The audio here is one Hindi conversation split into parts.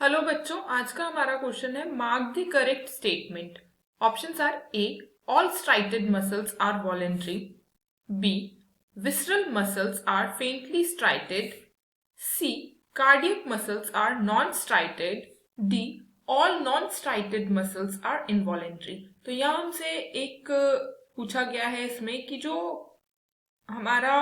हेलो बच्चों, आज का हमारा क्वेश्चन है mark the correct statement. Options are a, all striated muscles are voluntary. B, visceral muscles are faintly striated. C, cardiac muscles are non striated. D, all non striated muscles are involuntary. तो यहाँ हमसे एक पूछा गया है इसमें कि जो हमारा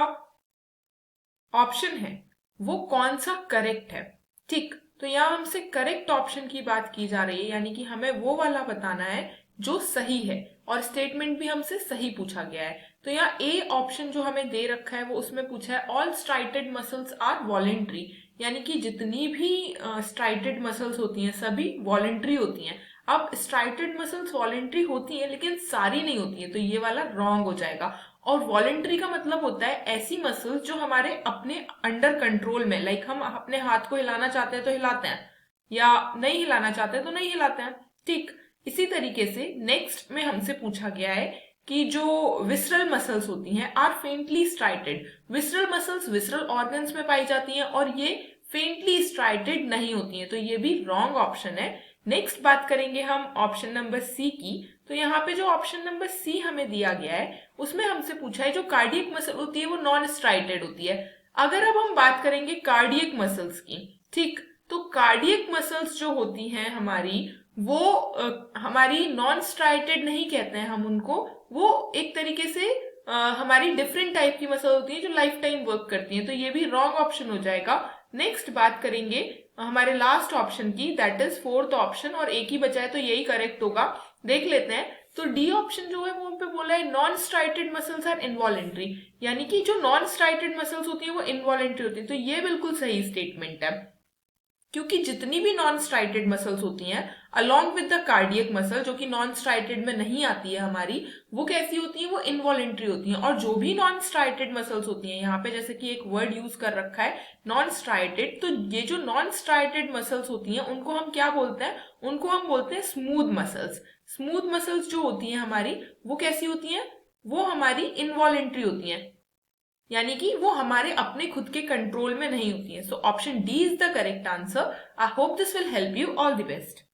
ऑप्शन है वो कौन सा करेक्ट है। ठीक, तो यहाँ हमसे करेक्ट ऑप्शन की बात की जा रही है, यानी कि हमें वो वाला बताना है जो सही है, और स्टेटमेंट भी हमसे सही पूछा गया है। तो यहाँ ए ऑप्शन जो हमें दे रखा है वो उसमें पूछा है all striated muscles are voluntary, यानी कि जितनी भी स्ट्राइटेड मसल्स होती हैं सभी वॉलेंट्री होती हैं। अब स्ट्राइटेड मसल्स वॉलेंट्री होती हैं लेकिन सारी नहीं होती है, तो ये वाला रॉन्ग हो जाएगा। और वॉलेंट्री का मतलब होता है ऐसी मसल्स जो हमारे अपने अंडर कंट्रोल में, लाइक हम अपने हाथ को हिलाना चाहते हैं तो हिलाते हैं, या नहीं हिलाना चाहते हैं तो नहीं हिलाते हैं। ठीक, इसी तरीके से नेक्स्ट में हमसे पूछा गया है कि जो विसरल मसल्स होती हैं are faintly striated. Visceral muscles visceral organs में पाई जाती हैं और ये फेंटली स्ट्राइटेड नहीं होती हैं, तो ये भी रॉन्ग ऑप्शन है। नेक्स्ट बात करेंगे हम ऑप्शन नंबर सी की। तो यहाँ पे जो ऑप्शन नंबर सी हमें दिया गया है उसमें हमसे पूछा है जो कार्डियक मसल होती है वो नॉन स्ट्राइटेड होती है। अगर अब हम बात करेंगे कार्डियक मसल्स की, ठीक, तो कार्डियक मसल्स जो होती हैं हमारी वो हमारी नॉन स्ट्राइटेड नहीं कहते हैं हम उनको। वो एक तरीके से हमारी डिफरेंट टाइप की मसल होती है जो लाइफ टाइम वर्क करती हैं, तो ये भी रॉन्ग ऑप्शन हो जाएगा। नेक्स्ट बात करेंगे हमारे लास्ट ऑप्शन की, दैट इज फोर्थ ऑप्शन, और एक ही बचा है तो यही करेक्ट होगा। देख लेते हैं। तो डी ऑप्शन जो है वो हम पे बोला है non striated muscles are involuntary, यानी कि जो नॉन स्ट्राइटेड मसल्स होती है वो इनवॉलेंट्री होती है, तो ये बिल्कुल सही स्टेटमेंट है। क्योंकि जितनी भी नॉन स्ट्राइटेड मसल्स होती हैं along with the cardiac muscle, जो कि नॉन स्ट्राइटेड में नहीं आती है हमारी, वो कैसी होती है, वो इनवॉलेंट्री होती हैं। और जो भी नॉन स्ट्राइटेड मसल्स होती हैं, यहाँ पे जैसे कि एक वर्ड यूज कर रखा है नॉन स्ट्राइटेड, तो ये जो नॉन स्ट्राइटेड मसल्स होती हैं उनको हम क्या बोलते हैं, उनको हम बोलते हैं स्मूथ मसल्स। स्मूथ मसल्स जो होती हैं हमारी वो कैसी होती हैं, वो हमारी इनवॉलेंट्री होती हैं, यानी कि वो हमारे अपने खुद के कंट्रोल में नहीं होती है। So option D is the correct answer. I hope this will help you. All the best.